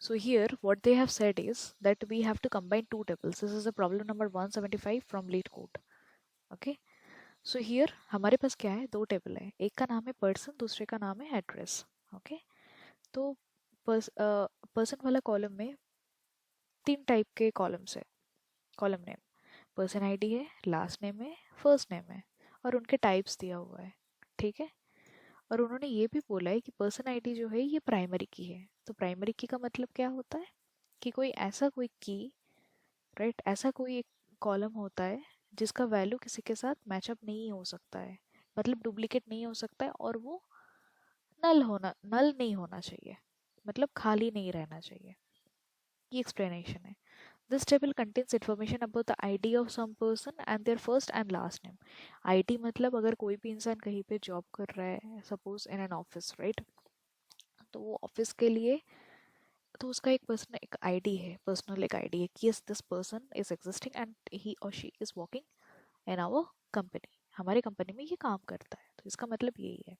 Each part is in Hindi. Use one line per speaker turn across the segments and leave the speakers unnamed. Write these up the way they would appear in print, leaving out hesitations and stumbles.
So here what they have said is that we have to combine two tables. This is the problem number 175 from lead code. Okay, so here हमारे पास क्या है, दो टेबल है, एक का नाम है पर्सन, दूसरे का नाम है एड्रेस. ओके, तो पर्सन वाला कॉलम में तीन टाइप के कॉलम्स है. कॉलम नेम, पर्सन आईडी है, लास्ट नेम है, फर्स्ट नेम है, और उनके टाइप्स दिया हुआ है. ठीक है, और उन्होंने ये भी बोला है कि पर्सन आईडी जो है ये प्राइमरी की है. तो प्राइमरी की का मतलब क्या होता है कि कोई ऐसा कोई की, राइट, ऐसा कोई एक कॉलम होता है जिसका वैल्यू किसी के साथ मैचअप नहीं हो सकता है, मतलब डुप्लीकेट नहीं हो सकता है, और वो नल नहीं होना चाहिए, मतलब खाली नहीं रहना चाहिए. ये एक्सप्लेनेशन है. This table contains information about the ID of some person and their first and last name. ID मतलब अगर कोई भी इंसान कहीं पे जॉब कर रहा है, suppose in an office, right, तो वो ऑफिस के लिए, तो उसका एक पर्सन एक आईडी है, पर्सनल एक आईडी है कि yes this person is existing and he और she is working in our company, हमारे कंपनी में ये काम करता है. तो इसका मतलब यही है.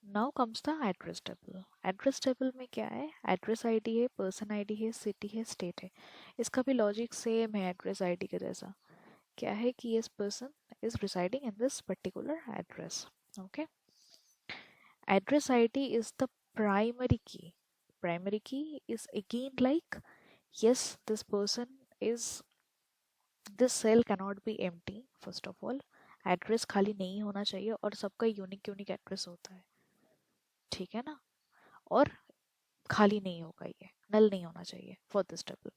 Now comes the address table. Address table में क्या है, एड्रेस आईडी है, पर्सन आईडी है, सिटी है, स्टेट है. इसका भी लॉजिक सेम है एड्रेस आईडी के जैसा. क्या है कि yes person is residing in this particular address. Okay, address ID is the primary की. Primary key is again like yes this person is, this cell cannot be empty. first of all address खाली नहीं होना चाहिए और सबका यूनिक यूनिक एड्रेस होता है. ठीक है ना, और खाली नहीं होगा, ये नल नहीं होना चाहिए for this table.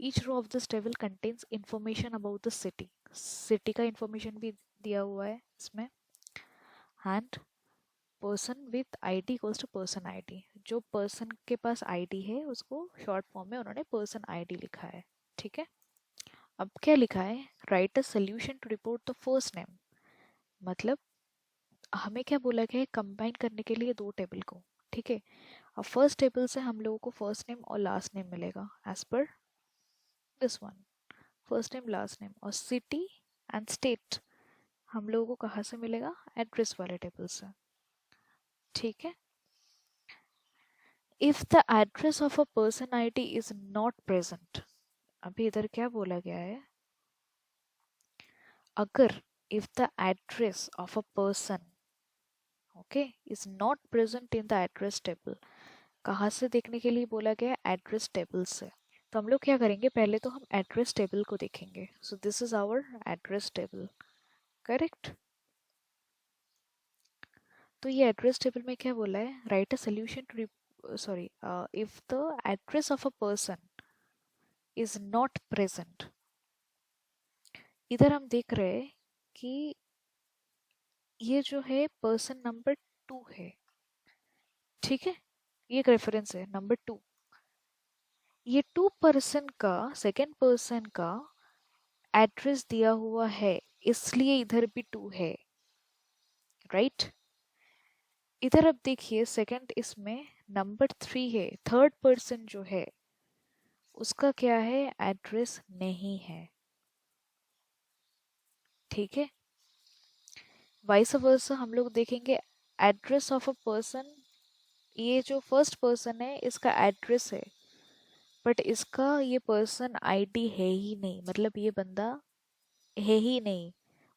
Each row of this table contains information about the city. City का इंफॉर्मेशन भी दिया हुआ है इसमें. And person with ID equals to person ID. जो पर्सन के पास आईडी है उसको शॉर्ट फॉर्म में उन्होंने पर्सन आईडी लिखा है. ठीक है, अब क्या लिखा है, write a solution to report the first name. मतलब हमें क्या बोला गया है, कंबाइन करने के लिए दो टेबल को. ठीक है, अब फर्स्ट टेबल से हम लोगों को फर्स्ट नेम और लास्ट नेम मिलेगा as per this one, first name last name. और सिटी एंड स्टेट हम लोगों को कहाँ से मिलेगा, एड्रेस वाले टेबल से. ठीक है, if the address of a person ID is not present. अभी इधर क्या बोला गया है, अगर if the address of a person okay is not present in the address table. कहाँ से देखने के लिए बोला गया, एड्रेस टेबल से. तो हम लोग क्या करेंगे, पहले तो हम एड्रेस टेबल को देखेंगे. So this is our address table, correct. तो ये एड्रेस टेबल में क्या बोला है, write a solution to, sorry, if the address of a person is not present. इधर हम देख रहे हैं कि ये जो है पर्सन नंबर 2 है. ठीक है, ये एक रेफरेंस है नंबर 2. ये 2 पर्सन का, सेकेंड पर्सन का एड्रेस दिया हुआ है, इसलिए इधर भी 2 है, राइट. इधर अब देखिए सेकंड, इसमें नंबर 3 है, थर्ड पर्सन जो है उसका क्या है, एड्रेस नहीं है. ठीक है, वाइस वर्सा हम लोग देखेंगे एड्रेस ऑफ अ पर्सन. ये जो फर्स्ट पर्सन है इसका एड्रेस है, बट इसका ये पर्सन आईडी है ही नहीं, मतलब ये बंदा है ही नहीं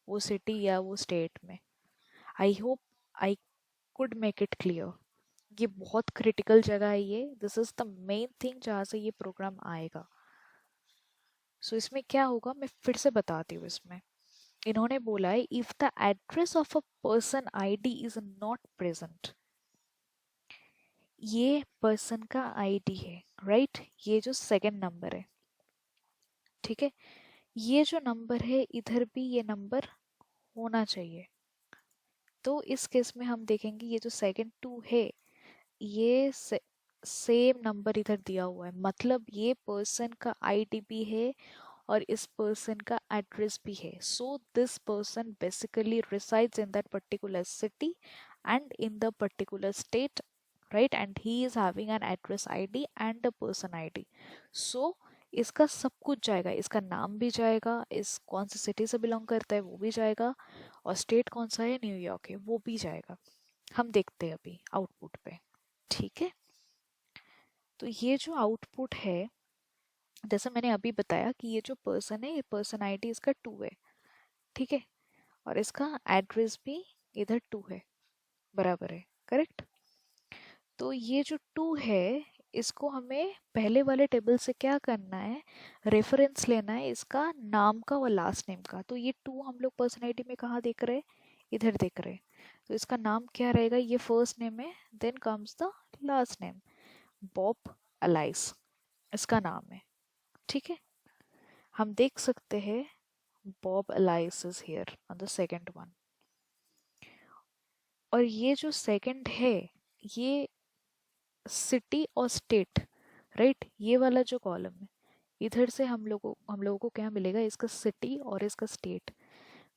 वो सिटी या वो स्टेट में. I hope I could make it clear. ये बहुत क्रिटिकल जगह है ये, this is the main thing जहाँ से ये प्रोग्राम आएगा. सो इसमें क्या होगा मैं फिर से बताती हूँ. इसमें इन्होंने बोला है if the address of a person ID is not present. ये पर्सन का आईडी है, राइट, ये जो सेकंड नंबर है. ठीक है, ये जो नंबर है इधर भी ये नंबर होना चाहिए. तो इस केस में हम देखेंगे ये जो सेकंड 2 है ये सेम नंबर इधर दिया हुआ है, मतलब ये पर्सन का आईडी भी है और इस पर्सन का एड्रेस भी है. So this person basically resides in that particular city and in the particular state, right, and he is having an address id and a person id. so इसका सब कुछ जाएगा, इसका नाम भी जाएगा, इस कौन सी सिटी से बिलोंग करता है वो भी जाएगा, और स्टेट कौन सा है, न्यूयॉर्क है, वो भी जाएगा. हम देखते हैं अभी आउटपुट पे. ठीक है, तो ये जो आउटपुट है, जैसे मैंने अभी बताया कि ये जो पर्सन है, ये पर्सन आईडी इसका 2 है, ठीक है, और इसका एड्रेस भी इधर 2 है, बराबर है, करेक्ट। तो ये जो 2 है, इसको हमें पहले वाले टेबल से क्या करना है, रेफरेंस लेना है इसका नाम का और लास्ट नेम का। तो ये 2 हम लोग पर्सन आईडी में कहाँ देख रहे हैं, इधर देख रहे हैं। तो इसका नाम क्या रहेगा, ये फर्स्ट नेम है, then comes the last name, Bob Alice इसका नाम है, ठीक है। हम देख सकते हैं Bob Alice is here on the second one. और ये जो सेकंड है, ये सिटी और स्टेट, राइट, ये वाला जो कॉलम है, इधर से हम लोगों को क्या मिलेगा, इसका सिटी और इसका state.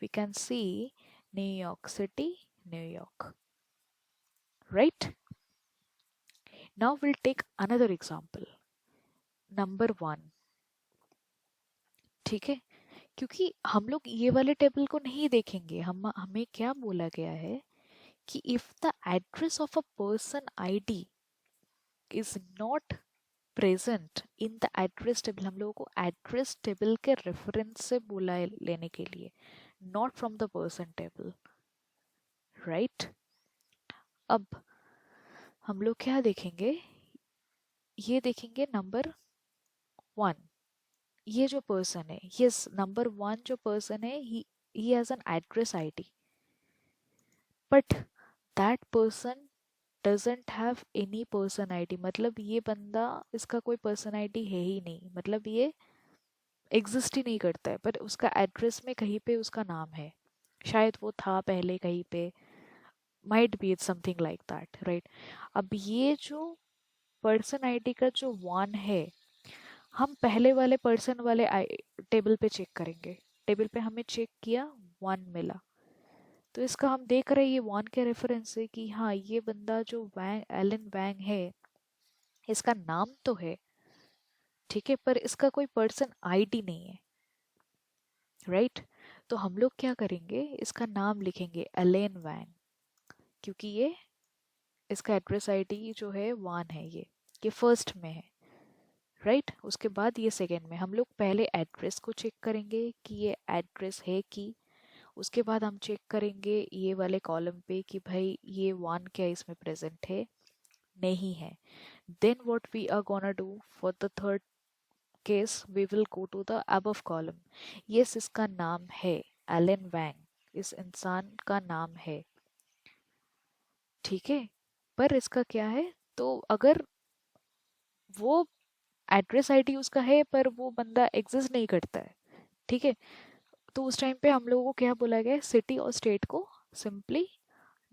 We can see New York city, New York, right. Now will take another example, number 1, ठीक है। क्योंकि हम लोग ये वाले टेबल को नहीं देखेंगे, हमें क्या बोला गया है कि if the address of a person ID is not present in the address table, हम लोगों को एड्रेस टेबल के रेफरेंस से बोला है लेने के लिए, not from the person table, right. अब हम लोग क्या देखेंगे, ये देखेंगे नंबर 1, ये जो पर्सन है, यस, नंबर 1 जो पर्सन है, he has an address ID, but that person doesn't have any person ID, मतलब ये बंदा, इसका कोई पर्सन आईडी है ही नहीं, मतलब ये एग्जिस्ट ही नहीं करता है, पर उसका एड्रेस में कहीं पे उसका नाम है, शायद वो था पहले कहीं पे, might be it's something like that, right. अब ये जो पर्सन आईडी का जो 1 है, हम पहले वाले पर्सन वाले टेबल पे चेक करेंगे, टेबल पे हमें चेक किया, 1 मिला। तो इसका हम देख रहे हैं ये 1 के रेफरेंस से कि हाँ, ये बंदा जो वैंग, एलन वैंग है, इसका नाम तो है, ठीक है, पर इसका कोई पर्सन आईडी नहीं है, राइट। तो हम लोग क्या करेंगे, इसका नाम लिखेंगे एलेन वैंग, क्योंकि ये इसका एड्रेस आईडी जो है 1 है, ये फर्स्ट में है, राइट। उसके बाद ये सेकेंड में, हम लोग पहले एड्रेस को चेक करेंगे कि ये एड्रेस है कि, उसके बाद हम चेक करेंगे ये वाले कॉलम पे कि भाई ये 1 क्या इसमें प्रेजेंट है, नहीं है। Then what we are gonna do for the third case, we will go to the above column. Yes, इसका नाम है एलन वैंग, इस इंसान का नाम है, ठीक है, पर इसका क्या है, तो अगर वो एड्रेस आईडी उसका है पर वो बंदा एग्जिस्ट नहीं करता है, ठीक है, तो उस टाइम पे हम लोगों को क्या बोला गया है, सिटी और स्टेट को सिंपली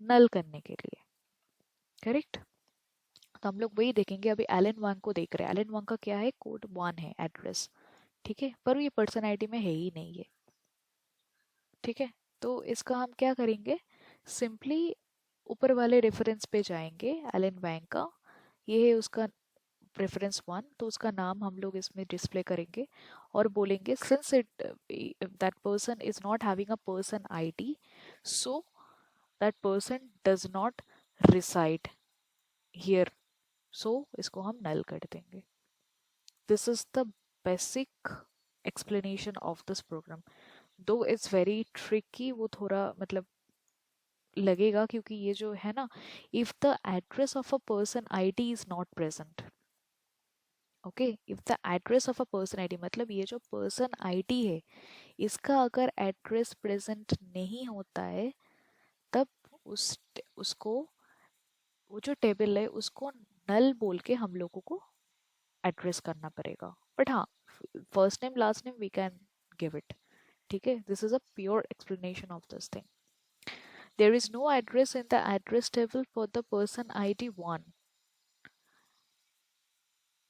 नल करने के लिए, करेक्ट। तो हम लोग वही देखेंगे, अभी एलन वांग को देख रहे हैं, एलन वांग का क्या है, कोड 1 है एड्रेस, ठीक है, पर ये पर्सन आईडी में है ही नहीं है, ठीक है। तो इसका हम क्या करेंगे, सिंपली ऊपर वाले रेफरेंस पे जाएंगे, एलन वैंग का, ये है उसका प्रेफरेंस 1, तो उसका नाम हम लोग इसमें डिस्प्ले करेंगे और बोलेंगे since it that person is not having a person ID, so that person does not reside here, so इसको हम नल कर देंगे। This is the basic explanation of this program, though it's very tricky, वो थोड़ा मतलब लगेगा, क्योंकि ये जो है ना, if the address of a person ID is not present, okay, if the address of a person ID, मतलब ये जो पर्सन आईडी है, इसका अगर एड्रेस प्रेजेंट नहीं होता है, तब उसको, वो जो टेबल है उसको नल बोल के हम लोगों को एड्रेस करना पड़ेगा। बट हाँ, first name last name we can give it, ठीक है। This is a pure explanation of this thing. There is no address in the address table for the person ID 1,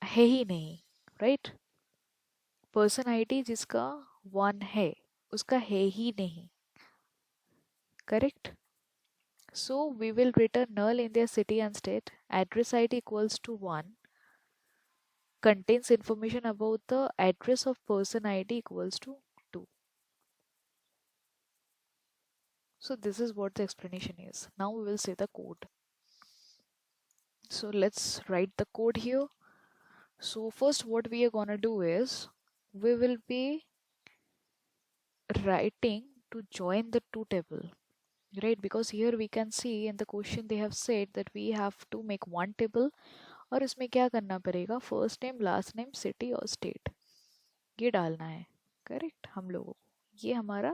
है ही नहीं, राइट। पर्सन आईडी जिसका 1 है, उसका है ही नहीं, correct. So we will return null in their city and state. Address ID equals to 1 contains information about the address of person ID equals to 2. So this is what the explanation is. Now we will say the code. So let's write the code here. So first what we are gonna do is we will be writing to join the two table, right? Because here we can see in the question they have said that we have to make one table और इसमें क्या करना पड़ेगा, first name last name city और स्टेट ये डालना है, करेक्ट हम लोगों को। ये हमारा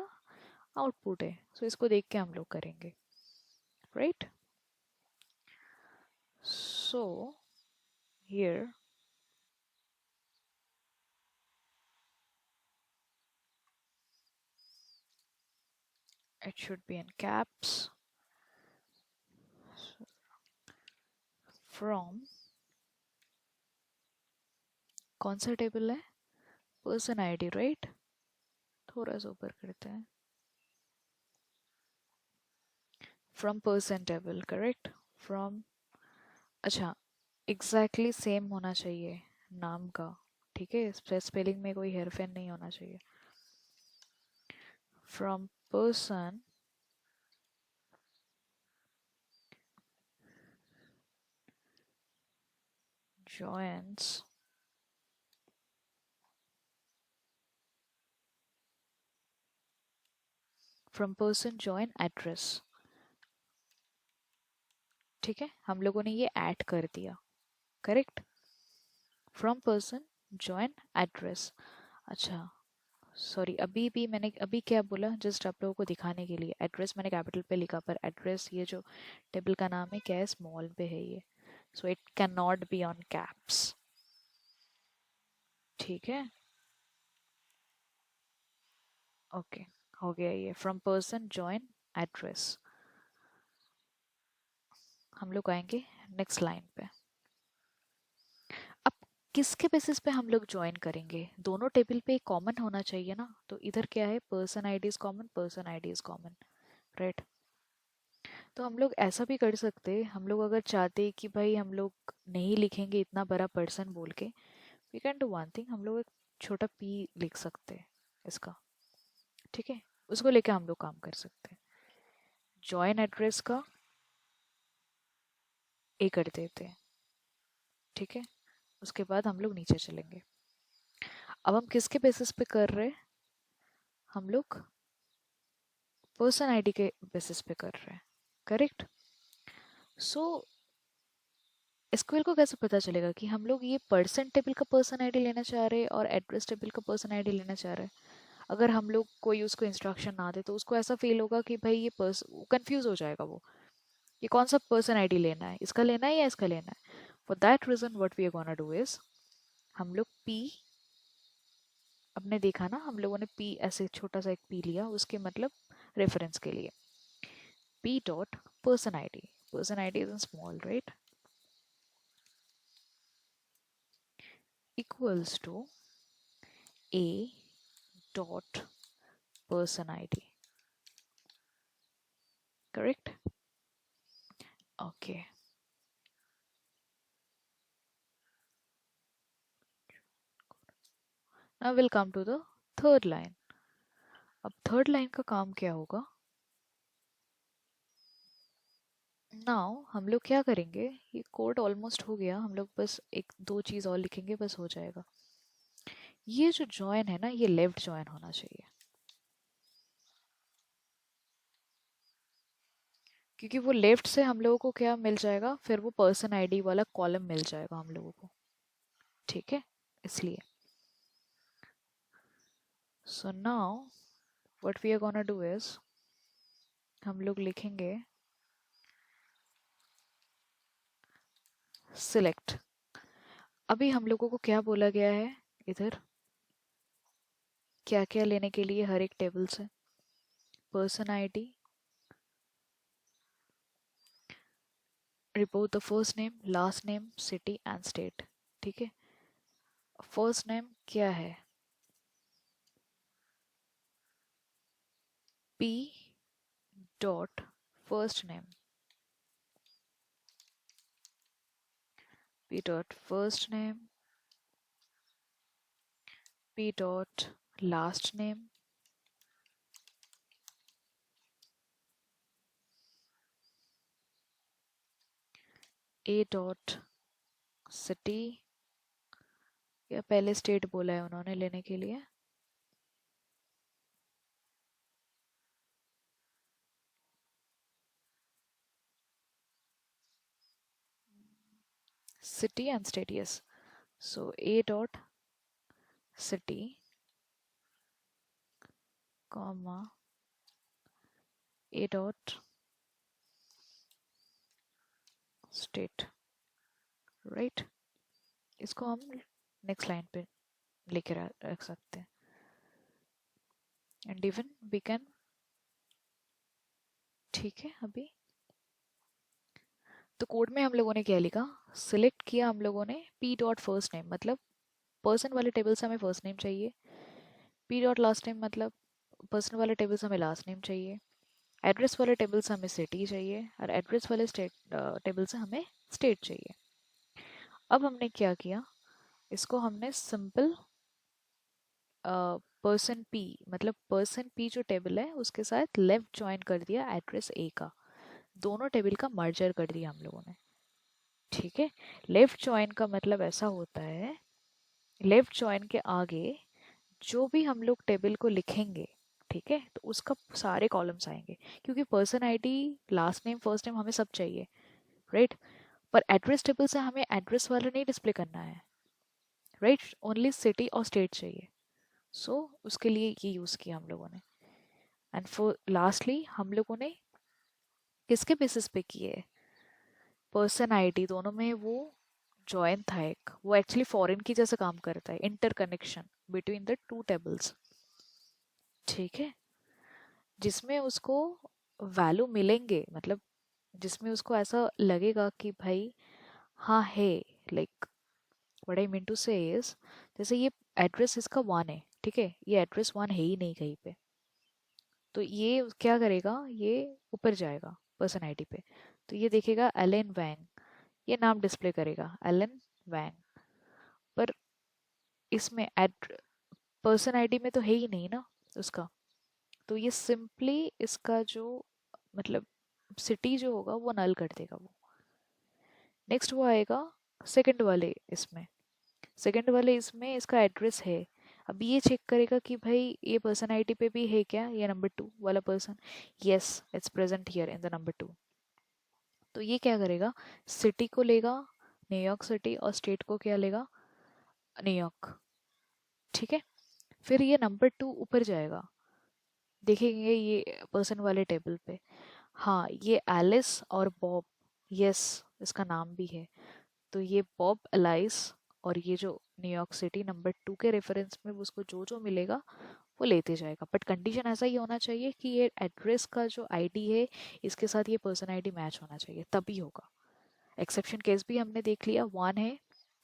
आउटपुट है, सो इसको देख के हम लोग करेंगे, right. So here it should be in caps from, कौन सा टेबल है, पर्सन आईडी, राइट। थोड़ा सा ऊपर करते हैं, from person table, correct. From, अच्छा एग्जैक्टली सेम होना चाहिए नाम का, ठीक है, स्पेलिंग में कोई हेरफेर नहीं होना चाहिए। From person joins from person join address, ठीक है, हम लोगों ने ये ऐड कर दिया, correct. From person join address, अच्छा सॉरी, अभी भी मैंने अभी क्या बोला, जस्ट आप लोगों को दिखाने के लिए, एड्रेस मैंने कैपिटल पे लिखा पर एड्रेस ये जो टेबल का नाम है क्या है, स्मॉल पे है ये, so it can not be on caps, ठीक है। ओके, हो गया ये, फ्रॉम पर्सन जॉइन एड्रेस। हम लोग आएंगे नेक्स्ट लाइन पे। अब किसके बेसिस पे हम लोग ज्वाइन करेंगे, दोनों टेबल पे कॉमन होना चाहिए ना, तो इधर क्या है, person ID is common, person ID is common, right. तो हम लोग ऐसा भी कर सकते, हम लोग अगर चाहते कि भाई हम लोग नहीं लिखेंगे इतना बड़ा पर्सन बोल के, we can do one thing, हम लोग एक छोटा पी लिख सकते हैं इसका, ठीक है, उसको लेके हम लोग काम कर सकते हैं। जॉइन एड्रेस का ए कर देते हैं, ठीक है। उसके बाद हम लोग नीचे चलेंगे। अब हम किसके बेसिस पे कर रहे हैं, हम लोग पर्सन आईडी के बेसिस पे कर रहे हैं, करेक्ट। सो एसक्यूएल को कैसे पता चलेगा कि हम लोग ये पर्सन टेबल का पर्सन आईडी लेना चाह रहे हैं और एड्रेस टेबल का पर्सन आईडी लेना चाह रहे हैं। अगर हम लोग कोई उसको इंस्ट्रक्शन ना दे तो उसको ऐसा फील होगा कि भाई ये कंफ्यूज हो जाएगा वो, ये कौन सा पर्सन आईडी लेना है, इसका लेना है या इसका लेना है। For that reason what we are gonna do is, हम लोग पी, अपने देखा ना हम लोगों ने पी ऐसे छोटा सा एक पी लिया, उसके मतलब रेफरेंस के लिए, p dot person id, person id is in small, right, equals to a dot person id, correct। Okay, now we'll come to the third line। अब थर्ड लाइन का काम क्या होगा, नाउ हम लोग क्या करेंगे, ये कोड ऑलमोस्ट हो गया, हम लोग बस एक दो चीज और लिखेंगे बस हो जाएगा। ये जो जॉइन है ना, ये लेफ्ट जॉइन होना चाहिए, क्योंकि वो लेफ्ट से हम लोगों को क्या मिल जाएगा, फिर वो पर्सन आईडी वाला कॉलम मिल जाएगा हम लोगों को, ठीक है, इसलिए। So now what we are gonna do is, हम लोग लिखेंगे सिलेक्ट। अभी हम लोगों को क्या बोला गया है इधर, क्या क्या लेने के लिए हर एक टेबल से, person ID, report the first name last name city and state, ठीक है। फर्स्ट नेम क्या है, p dot first name, p dot first name, p dot last name, a dot city क्या पहले स्टेट बोला है उन्होंने लेने के लिए? City and state, yes. So A dot city comma A dot state, right. इसको हम नेक्स्ट लाइन पे लेके रख सकते हैं. एंड इवन वी कैन, ठीक है. अभी तो कोड में हम लोगों ने क्या लिखा, सिलेक्ट किया हम लोगों ने पी डॉट फर्स्ट नेम, मतलब पर्सन वाले टेबल से हमें फर्स्ट नेम चाहिए. पी डॉट लास्ट नेम मतलब पर्सन वाले टेबल से हमें लास्ट नेम चाहिए. एड्रेस वाले टेबल से हमें सिटी चाहिए, और एड्रेस वाले स्टेट टेबल से हमें स्टेट चाहिए. अब हमने क्या किया, इसको हमने सिंपल पर्सन पी, मतलब पर्सन पी जो टेबल है उसके साथ लेफ्ट ज्वाइन कर दिया एड्रेस ए का. दोनों टेबल का मर्जर कर दिया हम लोगों ने. ठीक है. लेफ्ट ज्वाइन का मतलब ऐसा होता है, लेफ्ट ज्वाइन के आगे जो भी हम लोग टेबल को लिखेंगे, ठीक है, तो उसका सारे कॉलम्स आएंगे. क्योंकि person ID, last name, first name हमें सब चाहिए, राइट. पर एड्रेस टेबल से हमें एड्रेस वाला नहीं डिस्प्ले करना है, राइट. ओनली सिटी और स्टेट चाहिए. सो उसके लिए ये यूज़ किया हम लोगों ने. एंड फॉर लास्टली हम लोगों ने किसके बेसिस पे किए, पर्सन आईडी दोनों में वो जॉइन था एक, वो एक्चुअली फॉरेन की जैसे काम करता है, interconnection between the two tables. ठीक है. जिसमें उसको वैल्यू मिलेंगे, मतलब जिसमें उसको ऐसा लगेगा कि भाई हाँ है, like what I mean to say is, जैसे ये एड्रेस इसका वन है, ठीक है, ये एड्रेस वन है ही नहीं कहीं पे, तो ये क्या करेगा, ये ऊपर जाएगा पर्सन आईडी पे, तो ये देखेगा एलन वैंग, ये नाम डिस्प्ले करेगा एलन वैंग. पर इसमें एड पर्सन आईडी में तो है ही नहीं ना उसका, तो ये सिंपली इसका जो मतलब सिटी जो होगा वो नल कर देगा वो. नेक्स्ट वो आएगा सेकंड वाले इसमें, सेकंड वाले इसमें इसका एड्रेस है. अब ये चेक करेगा कि भाई ये पर्सन आईडी पे भी है क्या, ये नंबर टू वाला person, yes it's present here in the number two. तो ये क्या करेगा, सिटी को लेगा न्यूयॉर्क सिटी, और स्टेट को क्या लेगा, न्यूयॉर्क. ठीक है. फिर ये नंबर टू ऊपर जाएगा, देखेंगे ये पर्सन वाले टेबल पे, हाँ ये एलिस और बॉब, यस इसका नाम भी है, तो ये बॉब एलाइस, और ये जो न्यूयॉर्क सिटी नंबर टू के रेफरेंस में उसको जो जो मिलेगा वो लेते जाएगा. बट कंडीशन ऐसा ही होना चाहिए कि ये एड्रेस का जो आईडी है इसके साथ ये पर्सन आईडी मैच होना चाहिए, तभी होगा. एक्सेप्शन केस भी हमने देख लिया, वन है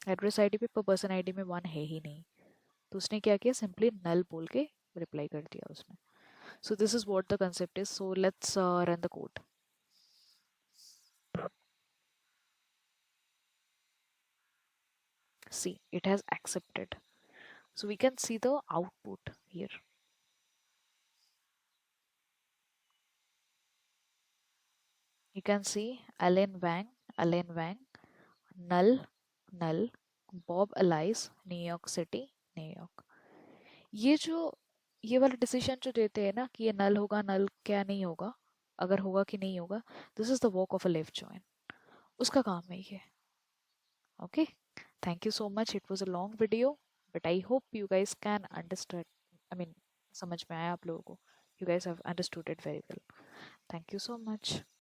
एड्रेस आईडी पे पर पर्सन आईडी में वन है ही नहीं, तो उसने क्या किया, सिंपली नल बोल के रिप्लाई कर दिया उसने. So this is what the concept is. So let's run the code. See, it has accepted. So we can see the output here. You can see Alan Wang, null, null, Bob Alice, New York City, New York. ये जो ये वाला डिसीजन जो देते हैं ना कि ये नल होगा, नल क्या नहीं होगा, अगर होगा कि नहीं होगा, this is the work of a left join. उसका काम है ये. Okay. Thank you so much. It was a long video, but I hope you guys can understand. I mean, समझ में आया आप लोगों को. You guys have understood it very well. Thank you so much.